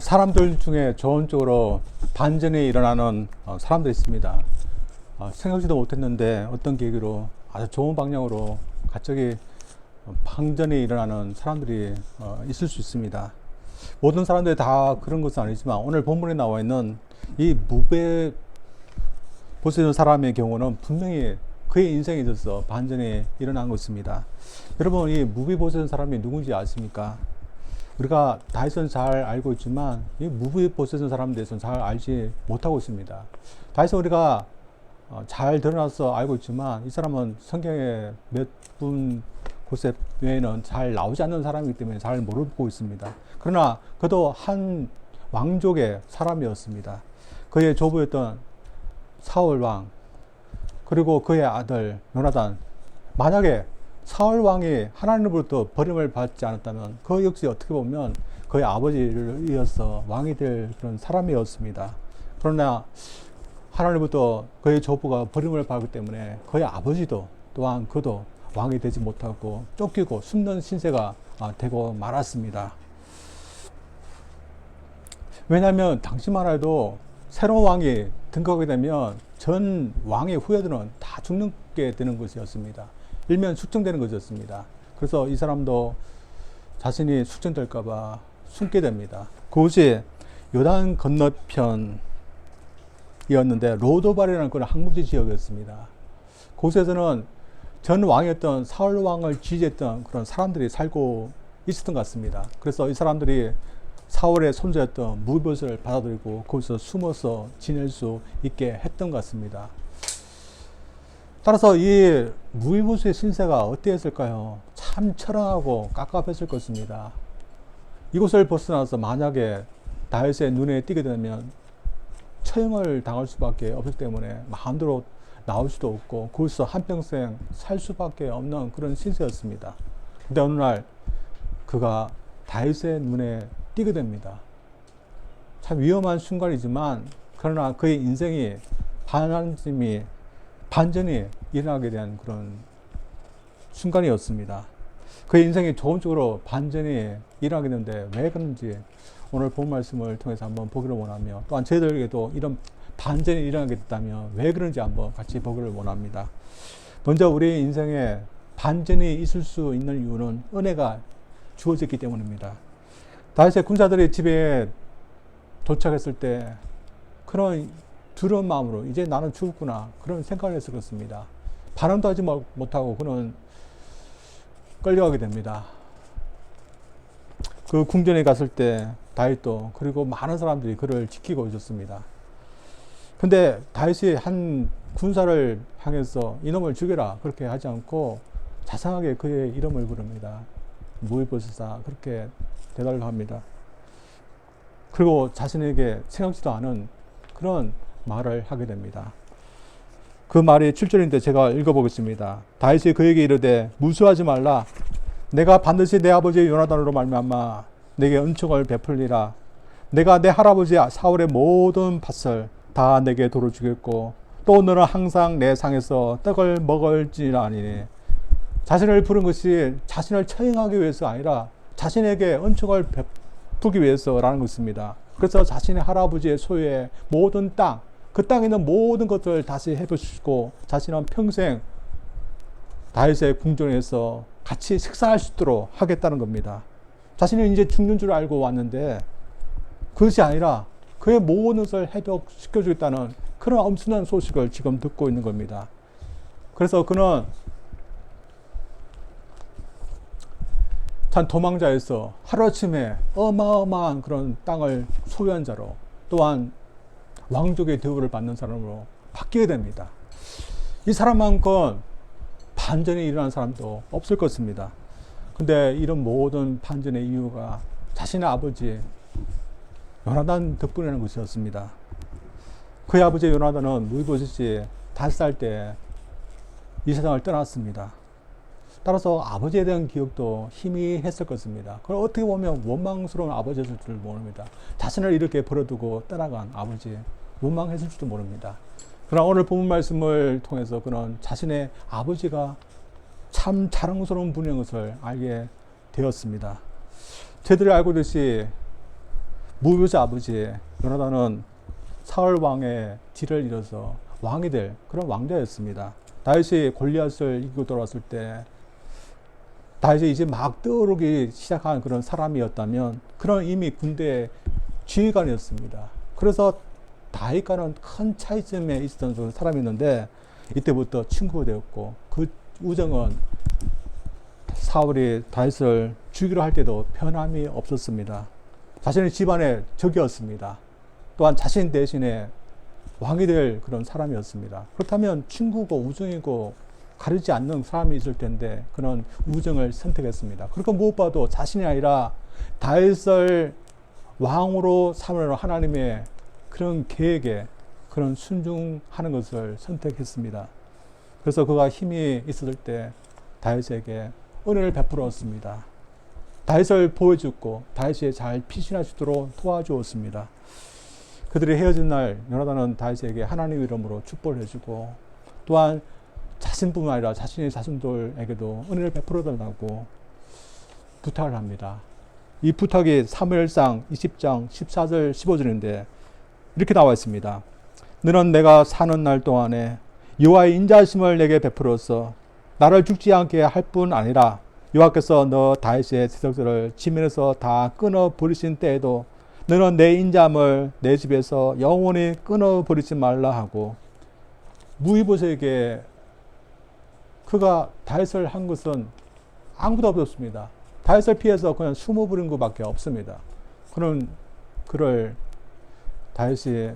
사람들 중에 조언적으로 반전이 일어나는 사람들이 있습니다. 생각지도 못했는데 어떤 계기로 아주 좋은 방향으로 갑자기 반전이 일어나는 사람들이 있을 수 있습니다. 모든 사람들이 다 그런 것은 아니지만 오늘 본문에 나와 있는 이 무배 보시는 사람의 경우는 분명히 그의 인생에 있어서 반전이 일어난 것입니다. 여러분, 이 무비 보시는 사람이 누군지 아십니까? 우리가 다윗은 잘 알고 있지만 이 무비 보시는 사람에 대해서는 잘 알지 못하고 있습니다. 다윗은 우리가 잘 드러나서 알고 있지만 이 사람은 성경에 몇 분 곳에 외에는 잘 나오지 않는 사람이기 때문에 잘 모르고 있습니다. 그러나 그도 한 왕족의 사람이었습니다. 그의 조부였던 사울 왕, 그리고 그의 아들 요나단. 만약에 사울 왕이 하나님으로부터 버림을 받지 않았다면 그 역시 어떻게 보면 그의 아버지를 이어서 왕이 될 그런 사람이었습니다. 그러나 하나님부터 그의 조부가 버림을 받기 때문에 그의 아버지도 또한 그도 왕이 되지 못하고 쫓기고 숨는 신세가 되고 말았습니다. 왜냐하면 당시만 해도 새로운 왕이 등극하게 되면 전 왕의 후예들은 다 죽게 되는 것이었습니다. 일면 숙청되는 것이었습니다. 그래서 이 사람도 자신이 숙청될까봐 숨게 됩니다. 그곳이 요단 건너편이었는데 로도발이라는 그런 항구지 지역이었습니다. 그곳에서는 전 왕이었던 사울 왕을 지지했던 그런 사람들이 살고 있었던 것 같습니다. 그래서 이 사람들이 사울의 손자였던 무비봇을 받아들이고 거기서 숨어서 지낼 수 있게 했던 것 같습니다. 따라서 이 무비봇의 신세가 어땠을까요? 참 처량하고 깝깝했을 것입니다. 이곳을 벗어나서 만약에 다윗의 눈에 띄게 되면 처형을 당할 수밖에 없기 때문에 마음대로 나올 수도 없고 거기서 한평생 살 수밖에 없는 그런 신세였습니다. 근데 어느 날 그가 다윗의 눈에 띄게 됩니다. 참 위험한 순간이지만 그러나 그의 인생이 반전이 일어나게 된 그런 순간이었습니다. 그의 인생이 좋은 쪽으로 반전이 일어나게 되는데 왜 그런지 오늘 본 말씀을 통해서 한번 보기를 원하며 또한 저희들에게도 이런 반전이 일어나게 됐다면 왜 그런지 한번 같이 보기를 원합니다. 먼저 우리 인생에 반전이 있을 수 있는 이유는 은혜가 주어졌기 때문입니다. 다윗의 군사들이 집에 도착했을 때 그런 두려운 마음으로 이제 나는 죽었구나 그런 생각을 했을 것입니다. 반응도 하지 못하고 그는 끌려가게 됩니다. 그 궁전에 갔을 때 다윗도 그리고 많은 사람들이 그를 지키고 있었습니다. 근데 다윗이 한 군사를 향해서 이놈을 죽여라 그렇게 하지 않고 자상하게 그의 이름을 부릅니다. 무비보스사 그렇게 대답을 합니다. 그리고 자신에게 생각지도 않은 그런 말을 하게 됩니다. 그 말이 7절인데 제가 읽어보겠습니다. 다윗이 그에게 이르되 무수하지 말라. 내가 반드시 내 아버지 요나단으로 말미암아 내게 은총을 베풀리라. 내가 내 할아버지 사울의 모든 밭을 다 내게 도로 주겠고 또 너는 항상 내 상에서 떡을 먹을지라 하니니. 자신을 부른 것이 자신을 처형하기 위해서 아니라 자신에게 은총을 베풀기 위해서라는 것입니다. 그래서 자신의 할아버지의 소유의 모든 땅, 그 땅에 있는 모든 것들을 다시 해보시고 자신은 평생 다윗의 궁전에서 같이 식사할 수 있도록 하겠다는 겁니다. 자신은 이제 죽는 줄 알고 왔는데 그것이 아니라 그의 모든 것을 회복시켜주겠다는 그런 엄청난 소식을 지금 듣고 있는 겁니다. 그래서 그는 참 도망자에서 하루아침에 어마어마한 그런 땅을 소유한 자로 또한 왕족의 대우를 받는 사람으로 바뀌게 됩니다. 이 사람만큼 반전이 일어난 사람도 없을 것입니다. 근데 이런 모든 반전의 이유가 자신의 아버지 요나단 덕분이라는 것이었습니다. 그의 아버지 요나단은 무비보셋이 5살 때 이 세상을 떠났습니다. 따라서 아버지에 대한 기억도 희미했을 것입니다. 그걸 어떻게 보면 원망스러운 아버지였을 줄 모릅니다. 자신을 이렇게 버려두고 떠나간 아버지, 원망했을 줄도 모릅니다. 그러나 오늘 본문 말씀을 통해서 그는 자신의 아버지가 참 자랑스러운 분인 것을 알게 되었습니다. 저희들이 알고 있듯이 무교자 아버지 요나단은 사울 왕의 뒤를 이어서 왕이 될 그런 왕자였습니다. 다윗이 골리앗을 이기고 돌아왔을 때 다윗이 이제 막 떠오르기 시작한 그런 사람이었다면 그런 이미 군대의 지휘관이었습니다. 그래서 다윗과는 큰 차이점에 있었던 그런 사람이었는데 이때부터 친구가 되었고 그 우정은 사울이 다윗을 죽이려 할 때도 변함이 없었습니다. 자신의 집안의 적이었습니다. 또한 자신 대신에 왕이 될 그런 사람이었습니다. 그렇다면 친구고 우정이고 가리지 않는 사람이 있을 텐데 그런 우정을 선택했습니다. 그리고 무엇보다도 자신이 아니라 다윗을 왕으로 삼으려는 하나님의 그런 계획에 그런 순종하는 것을 선택했습니다. 그래서 그가 힘이 있었을 때 다윗에게 은혜를 베풀었습니다. 다윗을 보여주고 다윗이 잘 피신할 수 있도록 도와주었습니다. 그들이 헤어진 날 요나단은 다윗에게 하나님 이름으로 축복을 해주고 또한 자신뿐만 아니라 자신의 자손들에게도 은혜를 베풀어 달라고 부탁을 합니다. 이 부탁이 사무엘상 20장 14절 15절인데 이렇게 나와 있습니다. 너는 내가 사는 날 동안에 여호와의 인자하심을 내게 베풀어서 나를 죽지 않게 할 뿐 아니라 여호와께서 너 다윗의 세력들을 지면에서 다 끊어 버리신 때에도 너는 내 인자함을 내 집에서 영원히 끊어 버리지 말라 하고 무이보세에게 그가 다윗을 한 것은 아무도 없었습니다. 다윗을 피해서 그냥 숨어버린 것밖에 없습니다. 그런 그를 다윗이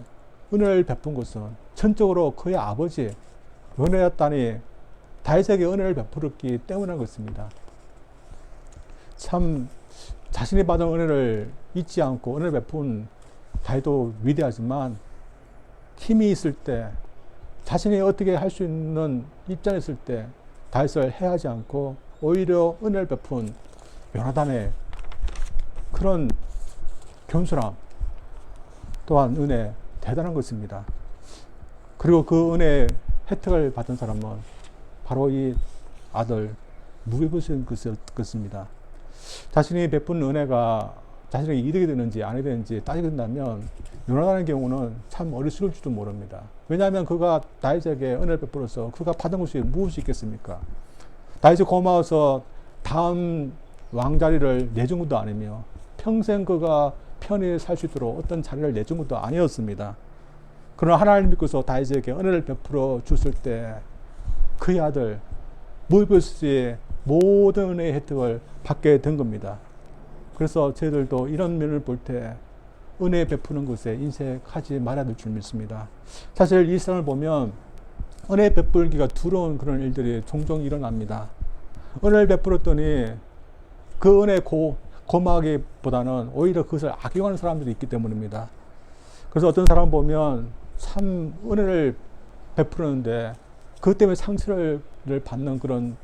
은혜를 베푼 것은 전적으로 그의 아버지 은혜였다니 다윗에게 은혜를 베풀었기 때문인 것입니다. 참 자신이 받은 은혜를 잊지 않고 은혜를 베푼 다윗도 위대하지만 힘이 있을 때 자신이 어떻게 할 수 있는 입장에 있을 때 다윗을 해하지 않고 오히려 은혜를 베푼 요나단의 그런 겸손함 또한 은혜 대단한 것입니다. 그리고 그 은혜의 혜택을 받은 사람은 바로 이 아들 무비보셋인 것입니다. 자신이 베푼 은혜가 자신에게 이득이 되는지 아니 되는지 따지게 된다면 요나단의 경우는 참 어리석을지도 모릅니다. 왜냐하면 그가 다윗에게 은혜를 베풀어서 그가 받은 것이 무엇이 있겠습니까? 다윗이 고마워서 다음 왕자리를 내준 것도 아니며 평생 그가 편히 살 수 있도록 어떤 자리를 내준 것도 아니었습니다. 그러나 하나님 믿고서 다윗에게 은혜를 베풀어 줬을 때 그의 아들 무비보셋의 모든 은혜의 혜택을 받게 된 겁니다. 그래서 저희들도 이런 면을 볼 때 은혜 베푸는 것에 인색하지 말아야 될 줄 믿습니다. 사실 이 세상을 보면 은혜 베풀기가 두려운 그런 일들이 종종 일어납니다. 은혜를 베풀었더니 그 은혜 고마하기보다는 오히려 그것을 악용하는 사람들이 있기 때문입니다. 그래서 어떤 사람 보면 참 은혜를 베푸는데 그것 때문에 상처를 받는 그런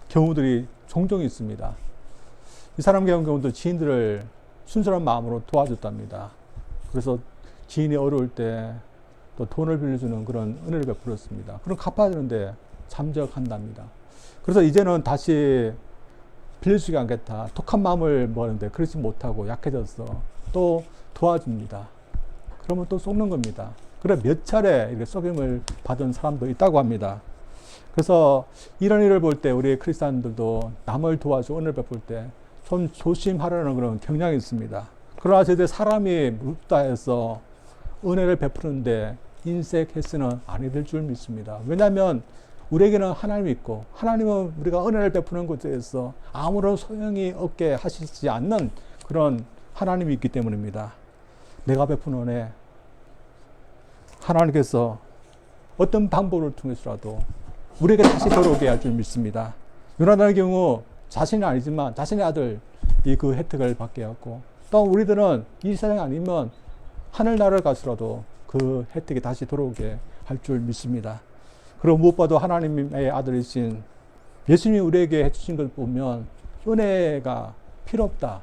경우들이 종종 있습니다. 이 사람 같은 경우도 지인들을 순수한 마음으로 도와줬답니다. 그래서 지인이 어려울 때 또 돈을 빌려주는 그런 은혜를 베풀었습니다. 그럼 갚아야 되는데 잠적한답니다. 그래서 이제는 다시 빌려주지 않겠다. 독한 마음을 먹었는데 그러지 못하고 약해져서 또 도와줍니다. 그러면 또 속는 겁니다. 그래 몇 차례 이렇게 속임을 받은 사람도 있다고 합니다. 그래서 이런 일을 볼 때 우리 크리스찬들도 남을 도와주고 은혜를 베풀 때 좀 조심하라는 그런 경향이 있습니다. 그러나 저희들 사람이 묻다 해서 은혜를 베푸는데 인색해서는 아니 될 줄 믿습니다. 왜냐하면 우리에게는 하나님이 있고 하나님은 우리가 은혜를 베푸는 것에 대해서 아무런 소용이 없게 하시지 않는 그런 하나님이 있기 때문입니다. 내가 베푸는 은혜 하나님께서 어떤 방법을 통해서라도 우리에게 다시 돌아오게 할 줄 믿습니다. 요나단의 경우 자신이 아니지만 자신의 아들이 그 혜택을 받게 하고 또 우리들은 이 세상이 아니면 하늘나라를 가서라도 그 혜택이 다시 돌아오게 할 줄 믿습니다. 그리고 무엇보다도 하나님의 아들이신 예수님이 우리에게 해주신 걸 보면 은혜가 필요 없다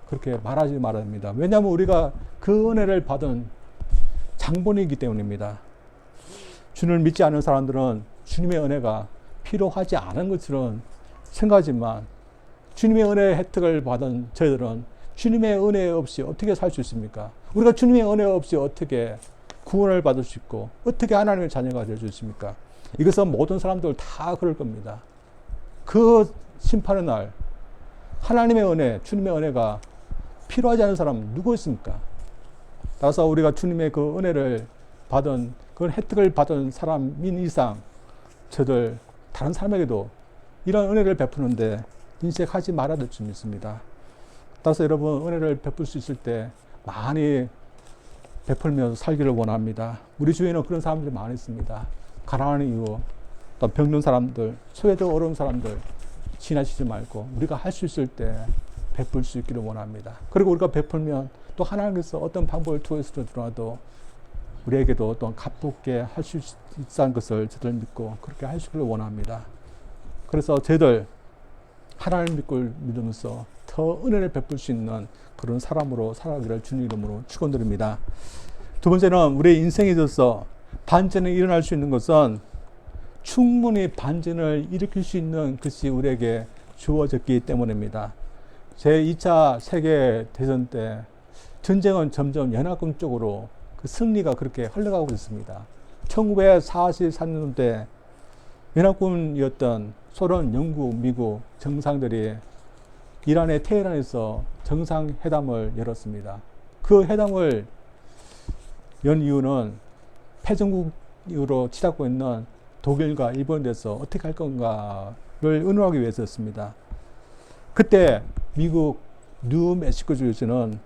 그렇게 말하지 말아야 합니다. 왜냐하면 우리가 그 은혜를 받은 장본이기 때문입니다. 주님을 믿지 않는 사람들은 주님의 은혜가 필요하지 않은 것처럼 생각하지만 주님의 은혜의 혜택을 받은 저희들은 주님의 은혜 없이 어떻게 살 수 있습니까? 우리가 주님의 은혜 없이 어떻게 구원을 받을 수 있고 어떻게 하나님의 자녀가 될 수 있습니까? 이것은 모든 사람들 다 그럴 겁니다. 그 심판의 날 하나님의 은혜, 주님의 은혜가 필요하지 않은 사람 누구 있습니까? 따라서 우리가 주님의 그 은혜를 받은 그 혜택을 받은 사람인 이상 저들 다른 사람에게도 이런 은혜를 베푸는데 인색하지 말아야 될 줄 믿습니다. 따라서 여러분 은혜를 베풀 수 있을 때 많이 베풀면서 살기를 원합니다. 우리 주위에는 그런 사람들이 많이 있습니다. 가난한 이유, 또 병든 사람들, 소외되고 어려운 사람들 지나치지 말고 우리가 할 수 있을 때 베풀 수 있기를 원합니다. 그리고 우리가 베풀면 또 하나님께서 어떤 방법을 통해서라도 우리에게도 또 갚게 할 수 있다는 것을 저들 믿고 그렇게 하시기를 원합니다. 그래서 저희들 하나님 믿으면서 더 은혜를 베풀 수 있는 그런 사람으로 살아가기를 주님 이름으로 축원드립니다. 두 번째는 우리의 인생에 있어서 반전이 일어날 수 있는 것은 충분히 반전을 일으킬 수 있는 것이 우리에게 주어졌기 때문입니다. 제2차 세계대전 때 전쟁은 점점 연합군 쪽으로 그 승리가 그렇게 흘러가고 있습니다. 1943년대 연합군이었던 소련, 영국, 미국 정상들이 이란의 테헤란에서 정상회담을 열었습니다. 그 회담을 연 이유는 패전국으로 치닫고 있는 독일과 일본에 대해서 어떻게 할 건가를 의논하기 위해서였습니다. 그때 미국 뉴멕시코주에서는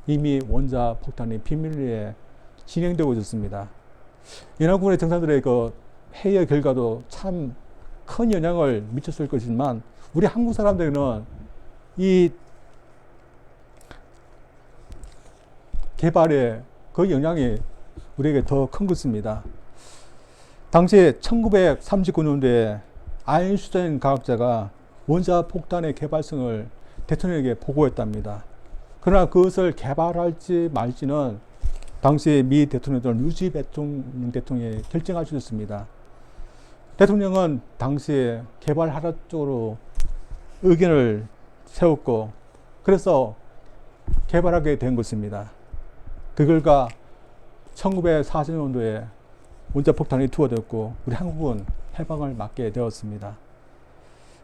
이미 원자 폭탄이 비밀리에 진행되고 있었습니다. 연합군의 정상들의 그 회의 결과도 참 큰 영향을 미쳤을 것이지만 우리 한국 사람들은 이 개발의 그 영향이 우리에게 더 큰 것입니다. 당시 1939년도에 아인슈타인 과학자가 원자폭탄의 개발성을 대통령에게 보고했답니다. 그러나 그것을 개발할지 말지는 당시 미 대통령들 루즈벨트 대통령이 결정할 수 있었습니다. 대통령은 당시에 개발하라 쪽으로 의견을 세웠고 그래서 개발하게 된 것입니다. 그 결과 1940년도에 원자폭탄이 투하되었고 우리 한국은 해방을 맞게 되었습니다.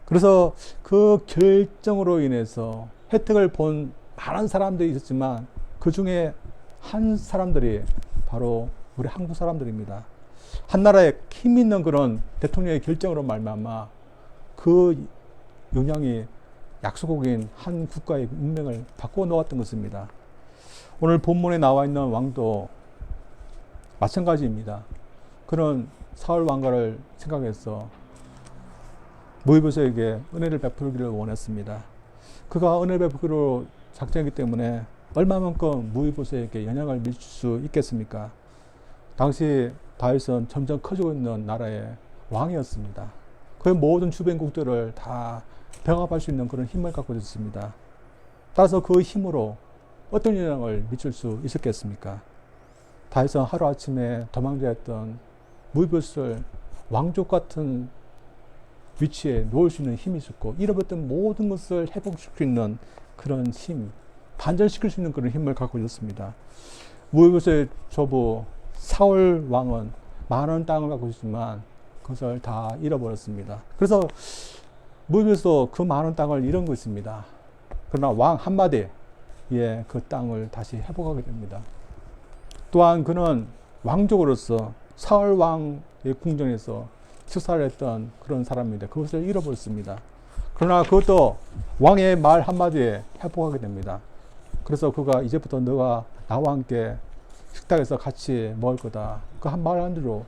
그래서 그 결정으로 인해서 혜택을 본 많은 사람들이 있었지만 그 중에 한 사람들이 바로 우리 한국 사람들입니다. 한 나라의 힘 있는 그런 대통령의 결정으로 말미암아 그 영향이 약소국인 한 국가의 운명을 바꾸어 놓았던 것입니다. 오늘 본문에 나와 있는 왕도 마찬가지입니다. 그는 사울 왕가를 생각해서 무이보스에게 은혜를 베풀기를 원했습니다. 그가 은혜를 베풀기로 작정했기 때문에 얼마만큼 무이보스에게 영향을 미칠 수 있겠습니까? 당시 다윗은 점점 커지고 있는 나라의 왕이었습니다. 그 모든 주변국들을 다 병합할 수 있는 그런 힘을 갖고 있었습니다. 따라서 그 힘으로 어떤 영향을 미칠 수 있었겠습니까? 다윗은 하루아침에 도망자였던 무이보스를 왕족 같은 위치에 놓을 수 있는 힘이 있었고 잃어버렸던 모든 것을 회복시킬 수 있는 그런 힘, 반전시킬 수 있는 그런 힘을 갖고 있었습니다. 무이보스의 조부 사울 왕은 많은 땅을 갖고 있지만 그것을 다 잃어버렸습니다. 그래서 무이보스도 그 많은 땅을 잃은 것입니다. 그러나 왕 한마디에 그 땅을 다시 회복하게 됩니다. 또한 그는 왕족으로서 사울 왕의 궁전에서 식사를 했던 그런 사람입니다. 그것을 잃어버렸습니다. 그러나 그것도 왕의 말 한마디에 회복하게 됩니다. 그래서 그가 이제부터 너가 나와 함께 식탁에서 같이 먹을 거다. 그 한 말 한대로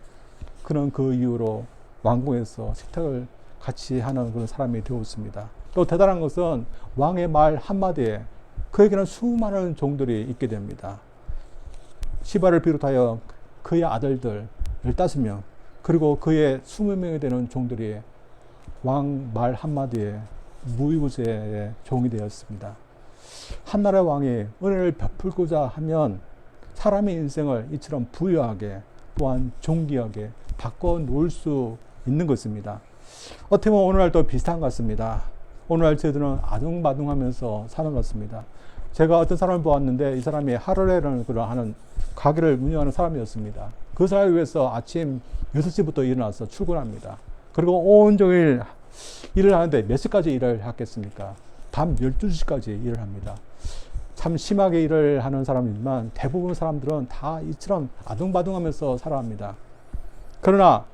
그는 그 이후로 왕궁에서 식탁을 같이 하는 그런 사람이 되었습니다. 또 대단한 것은 왕의 말 한마디에 그에게는 수많은 종들이 있게 됩니다. 시바를 비롯하여 그의 아들들 15명 그리고 그의 20명이 되는 종들이 왕 말 한마디에 무이보스의 종이 되었습니다. 한 나라의 왕이 은혜를 베풀고자 하면 사람의 인생을 이처럼 부유하게 또한 존귀하게 바꿔 놓을 수 있는 것입니다. 어떻게 보면 오늘날도 비슷한 것 같습니다. 오늘날 저희들은 아둥바둥하면서 사는 것 같습니다. 제가 어떤 사람을 보았는데 이 사람이 하루레라는 그런 하는 가게를 운영하는 사람이었습니다. 그 사람을 위해서 아침 6시부터 일어나서 출근합니다. 그리고 온종일 일을 하는데 몇 시까지 일을 하겠습니까? 밤 12시까지 일을 합니다. 참 심하게 일을 하는 사람이지만 대부분 사람들은 다 이처럼 아둥바둥하면서 살아갑니다. 그러나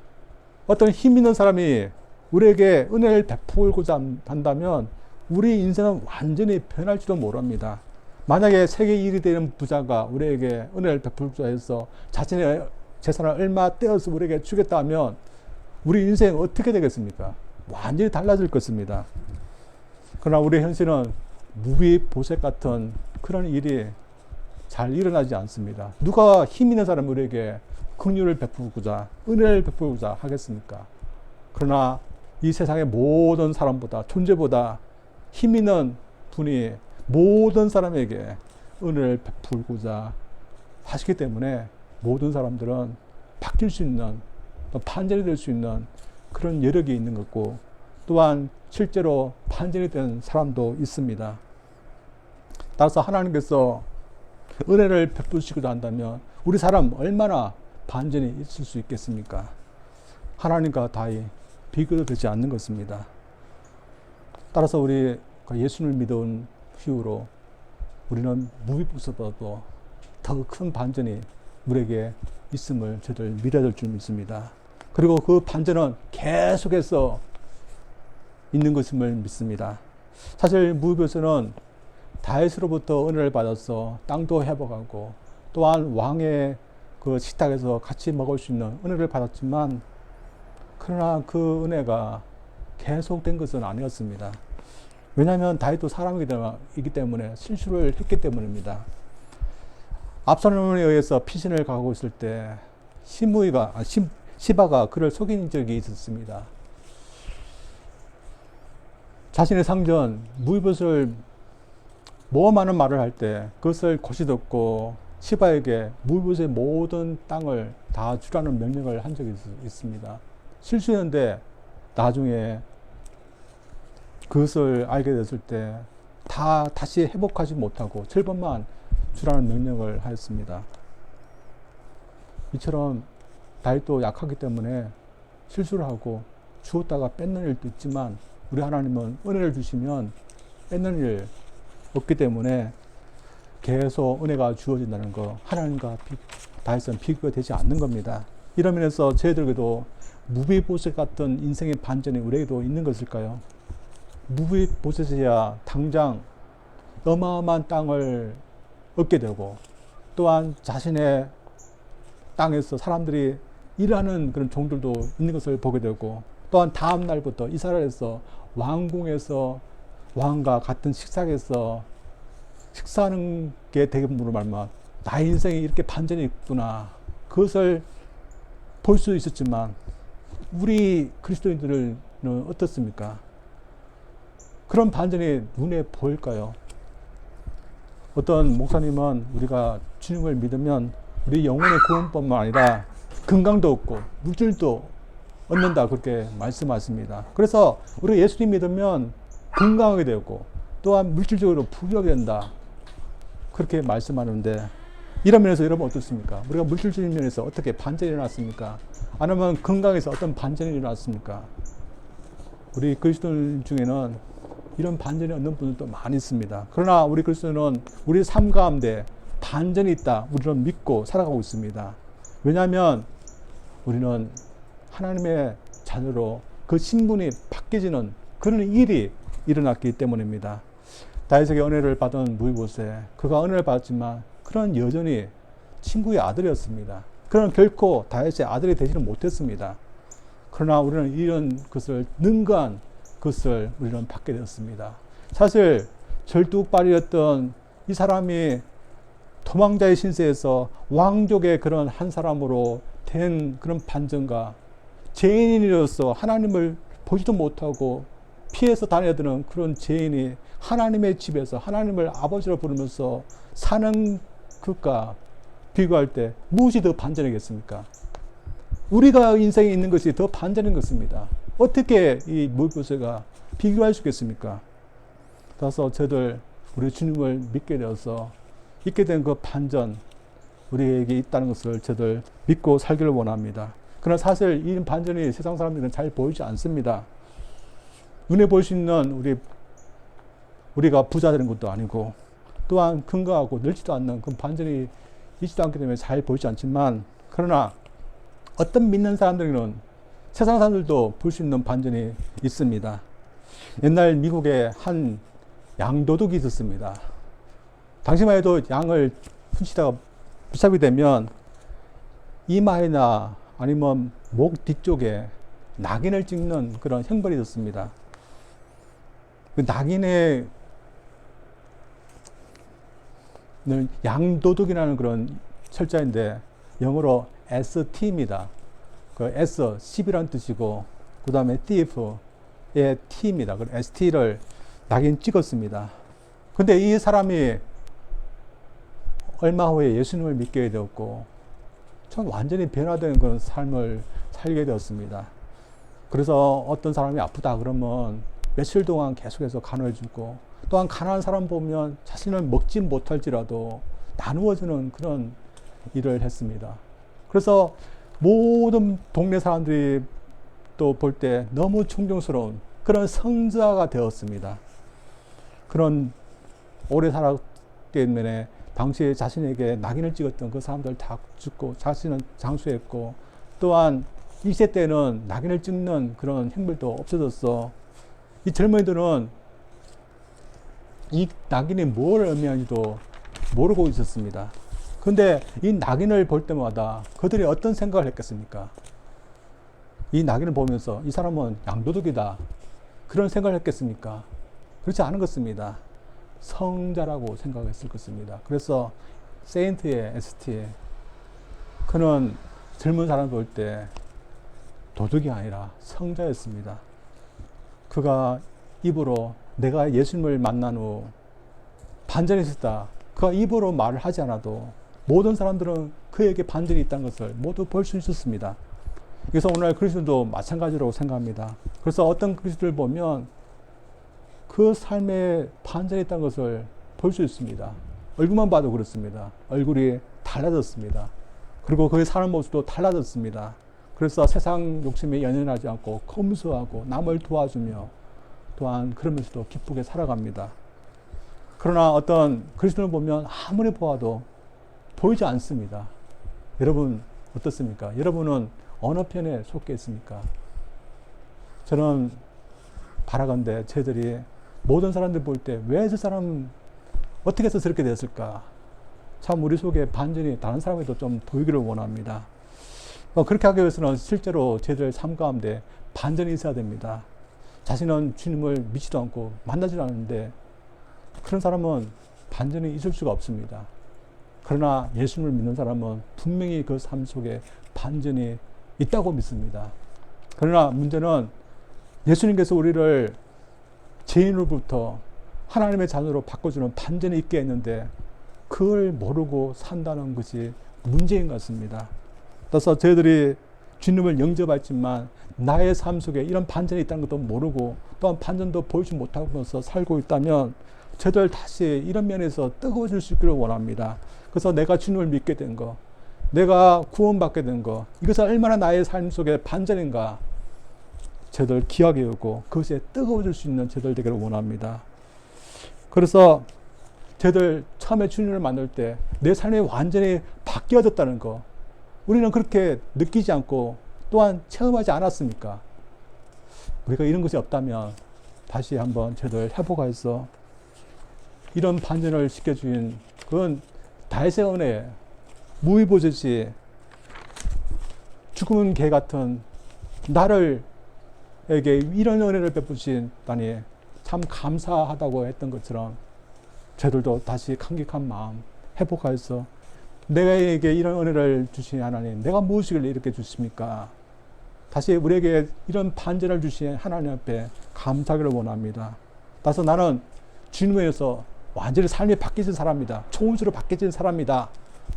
어떤 힘 있는 사람이 우리에게 은혜를 베풀고자 한다면 우리 인생은 완전히 변할지도 모릅니다. 만약에 세계 1위 되는 부자가 우리에게 은혜를 베풀고자 해서 자신의 재산을 얼마 떼어서 우리에게 주겠다 하면 우리 인생 어떻게 되겠습니까? 완전히 달라질 것입니다. 그러나 우리 현실은 무비보셋 같은 그런 일이 잘 일어나지 않습니다. 누가 힘 있는 사람이 우리에게 긍휼을 베풀고자 은혜를 베풀고자 하겠습니까? 그러나 이 세상의 모든 사람보다 존재보다 힘 있는 분이 모든 사람에게 은혜를 베풀고자 하시기 때문에 모든 사람들은 바뀔 수 있는 또 반전이 될 수 있는 그런 여력이 있는 것고 또한 실제로 반전이 된 사람도 있습니다. 따라서 하나님께서 은혜를 베푸시기도 한다면 우리 사람 얼마나 반전이 있을 수 있겠습니까? 하나님과 다히 비교도 되지 않는 것입니다. 따라서 우리 예수를 믿은 이후로 우리는 무비보셋보다도 더 큰 반전이 우리에게 있음을 저들 믿어야 될 줄 믿습니다. 그리고 그 반전은 계속해서 있는 것임을 믿습니다. 사실 무비보셋은 다윗으로부터 은혜를 받아서 땅도 회복하고 또한 왕의 그 식탁에서 같이 먹을 수 있는 은혜를 받았지만 그러나 그 은혜가 계속된 것은 아니었습니다. 왜냐하면 다윗도 사람이기 때문에 실수를 했기 때문입니다. 압살롬에 의해서 피신을 가고 있을 때 시바가 그를 속인 적이 있었습니다. 자신의 상전 무비보셋을 많은 말을 할 때 그것을 곧이 듣고 시바에게 무비보셋의 모든 땅을 다 주라는 명령을 한 적이 있습니다. 실수했는데 나중에 그것을 알게 됐을 때 다시 회복하지 못하고 절반만 주라는 명령을 하였습니다. 이처럼 다윗도 약하기 때문에 실수를 하고 주었다가 뺏는 일도 있지만 우리 하나님은 은혜를 주시면 뺏는 일 없기 때문에 계속 은혜가 주어진다는 거 하나님과 다윗은 비교가 되지 않는 겁니다. 이런 면에서 저희들에게도 무비보셋 같은 인생의 반전이 우리에게도 있는 것일까요? 무비보셋이야 당장 어마어마한 땅을 얻게 되고 또한 자신의 땅에서 사람들이 일하는 그런 종들도 있는 것을 보게 되고 또한 다음 날부터 이스라엘에서 왕궁에서 왕과 같은 식탁에서 식사하는 게 되므로 말마 나의 인생에 이렇게 반전이 있구나 그것을 볼 수 있었지만 우리 그리스도인들은 어떻습니까? 그런 반전이 눈에 보일까요? 어떤 목사님은 우리가 주님을 믿으면 우리 영혼의 구원뿐만 아니라 건강도 얻고 물질도 얻는다 그렇게 말씀하십니다. 그래서 우리가 예수님 믿으면 건강하게 되고 또한 물질적으로 부유하게 된다 그렇게 말씀하는데 이런 면에서 여러분 어떻습니까? 우리가 물질적인 면에서 어떻게 반전이 일어났습니까? 아니면 건강에서 어떤 반전이 일어났습니까? 우리 그리스도인 중에는 이런 반전이 없는 분들도 많이 있습니다. 그러나 우리 그리스도인은 우리 삶 가운데 반전이 있다 우리는 믿고 살아가고 있습니다. 왜냐하면 우리는 하나님의 자녀로 그 신분이 바뀌어지는 그런 일이 일어났기 때문입니다. 다윗에게 은혜를 받은 무비보셋 그가 은혜를 받았지만 그는 여전히 친구의 아들이었습니다. 그는 결코 다윗의 아들이 되지는 못했습니다. 그러나 우리는 이런 것을 능가한 것을 우리는 받게 되었습니다. 사실 절뚝발이었던 이 사람이 도망자의 신세에서 왕족의 그런 한 사람으로 된 그런 반전과 죄인으로서 하나님을 보지도 못하고 피해서 다녀드는 그런 죄인이 하나님의 집에서 하나님을 아버지로 부르면서 사는 것과 비교할 때 무엇이 더 반전이겠습니까? 우리가 인생에 있는 것이 더 반전인 것입니다. 어떻게 이 무비보셋과 비교할 수 있겠습니까? 따라서 저들 우리 주님을 믿게 되어서 있게 된 그 반전, 우리에게 있다는 것을 저들 믿고 살기를 원합니다. 그러나 사실 이 반전이 세상 사람들은 잘 보이지 않습니다. 눈에 보일 수 있는 우리가 부자 되는 것도 아니고, 또한 건강하고 늙지도 않는 그 반전이 있지도 않기 때문에 잘 보이지 않지만, 그러나 어떤 믿는 사람들은 세상 사람들도 볼 수 있는 반전이 있습니다. 옛날 미국에 한 양도둑이 있었습니다. 당시만 해도 양을 훔치다가 붙잡게 되면 이마에나 아니면 목 뒤쪽에 낙인을 찍는 그런 형벌이 있었습니다. 그 낙인에 양도둑이라는 그런 철자인데 영어로 ST입니다. 그 S, 10이라는 뜻이고, 그 다음에 thief의 T입니다. 그 ST를 낙인 찍었습니다. 근데 이 사람이 얼마 후에 예수님을 믿게 되었고, 참 완전히 변화된 그런 삶을 살게 되었습니다. 그래서 어떤 사람이 아프다 그러면 며칠 동안 계속해서 간호해주고, 또한 가난한 사람 보면 자신을 먹지 못할지라도 나누어주는 그런 일을 했습니다. 그래서 모든 동네 사람들이 또 볼 때 너무 존경스러운 그런 성자가 되었습니다. 그런 오래 살았기 때문에 당시에 자신에게 낙인을 찍었던 그 사람들 다 죽고, 자신은 장수했고, 또한 2세 때는 낙인을 찍는 그런 행물도 없어졌어. 이 젊은이들은 이 낙인이 뭘 의미하는지도 모르고 있었습니다. 근데 이 낙인을 볼 때마다 그들이 어떤 생각을 했겠습니까? 이 낙인을 보면서 이 사람은 양도둑이다, 그런 생각을 했겠습니까? 그렇지 않은 것입니다. 성자라고 생각했을 것입니다. 그래서 세인트의 ST, 그는 젊은 사람 볼 때 도둑이 아니라 성자였습니다. 그가 입으로 내가 예수님을 만난 후 반전이 있었다, 그가 입으로 말을 하지 않아도 모든 사람들은 그에게 반전이 있다는 것을 모두 볼 수 있었습니다. 그래서 오늘 그리스도도 마찬가지라고 생각합니다. 그래서 어떤 그리스도를 보면 그 삶에 반전이 있다는 것을 볼 수 있습니다. 얼굴만 봐도 그렇습니다. 얼굴이 달라졌습니다. 그리고 그의 사는 모습도 달라졌습니다. 그래서 세상 욕심에 연연하지 않고 검소하고 남을 도와주며, 또한 그러면서도 기쁘게 살아갑니다. 그러나 어떤 그리스도를 보면 아무리 보아도 보이지 않습니다. 여러분 어떻습니까? 여러분은 어느 편에 속해 있습니까? 저는 바라건대 저희들이 모든 사람들 볼 때 왜 저 사람 어떻게 해서 저렇게 됐을까? 참 우리 속에 반전이 다른 사람에도 좀 보이기를 원합니다. 그렇게 하기 위해서는 실제로 저희들 삶 가운데 반전이 있어야 됩니다. 자신은 주님을 믿지도 않고 만나지도 않는데 그런 사람은 반전이 있을 수가 없습니다. 그러나 예수님을 믿는 사람은 분명히 그 삶 속에 반전이 있다고 믿습니다. 그러나 문제는 예수님께서 우리를 죄인으로부터 하나님의 자녀로 바꿔주는 반전이 있게 했는데 그걸 모르고 산다는 것이 문제인 것 같습니다. 그래서 저희들이 주님을 영접했지만 나의 삶 속에 이런 반전이 있다는 것도 모르고, 또한 반전도 보이지 못하면서 살고 있다면 저희들 다시 이런 면에서 뜨거워질 수 있기를 원합니다. 그래서 내가 주님을 믿게 된 거, 내가 구원받게 된 거, 이것이 얼마나 나의 삶 속에 반전인가 저희들 기억해 오고 그것에 뜨거워질 수 있는 저희들 되기를 원합니다. 그래서 저희들 처음에 주님을 만날 때 내 삶이 완전히 바뀌어졌다는 거, 우리는 그렇게 느끼지 않고 또한 체험하지 않았습니까? 우리가 이런 것이 없다면 다시 한번 저희들 회복해서 이런 반전을 시켜준 그건 다윗의 은혜, 무의보듯이 죽은 개 같은 나를 에게 이런 은혜를 베푸시다니 참 감사하다고 했던 것처럼 저들도 다시 감격한 마음 회복해서 내게 이런 은혜를 주신 하나님, 내가 무엇이길래 이렇게 주십니까? 다시 우리에게 이런 반전을 주신 하나님 앞에 감사하기를 원합니다. 따라서 나는 주님에서 완전히 삶이 바뀌어진 사람이다, 초원수로 바뀌어진 사람이다,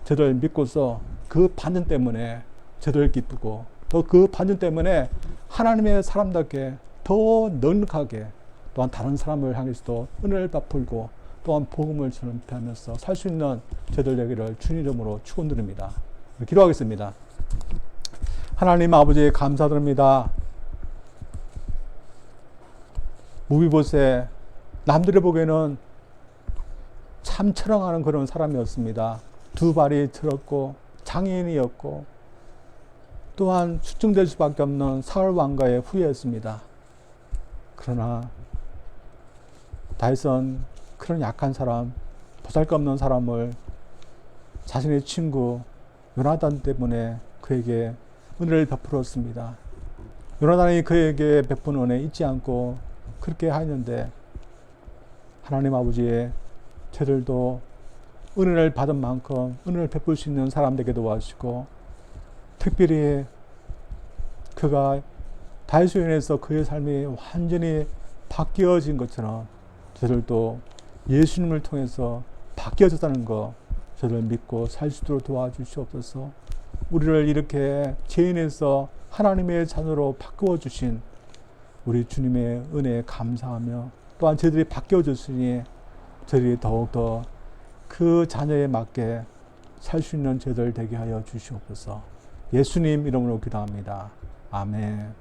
저를 믿고서 그 반전 때문에 저를 기쁘고, 또 그 반전 때문에 하나님의 사람답게 더 넉넉하게 또한 다른 사람을 향해서도 은혜를 베풀고 또한 복음을 전파하면서 살 수 있는 저들 되기를 주님 이름으로 축원드립니다. 기도하겠습니다. 하나님 아버지 감사드립니다. 무비봇에 남들이 보기에는 참 철렁하는 그런 사람이었습니다. 두 발이 들었고 장애인이었고 또한 수증될 수밖에 없는 사울 왕가의 후예였습니다. 그러나 다윗은 그런 약한 사람, 보잘것없는 사람을 자신의 친구 요나단 때문에 그에게 은혜를 베풀었습니다. 요나단이 그에게 베푼 은혜 잊지 않고 그렇게 하였는데 하나님 아버지의 저들도 은혜를 받은 만큼 은혜를 베풀 수 있는 사람 되게 도와주시고 특별히 그가 다윗으로 인해서 그의 삶이 완전히 바뀌어진 것처럼 저들도 예수님을 통해서 바뀌어졌다는 거 저를 믿고 살 수 있도록 도와주시옵소서. 우리를 이렇게 죄인에서 하나님의 자녀로 바꾸어 주신 우리 주님의 은혜에 감사하며 또한 저들이 바뀌어졌으니 저들이 더욱더 그 자녀에 맞게 살 수 있는 저들 되게 하여 주시옵소서. 예수님 이름으로 기도합니다. 아멘.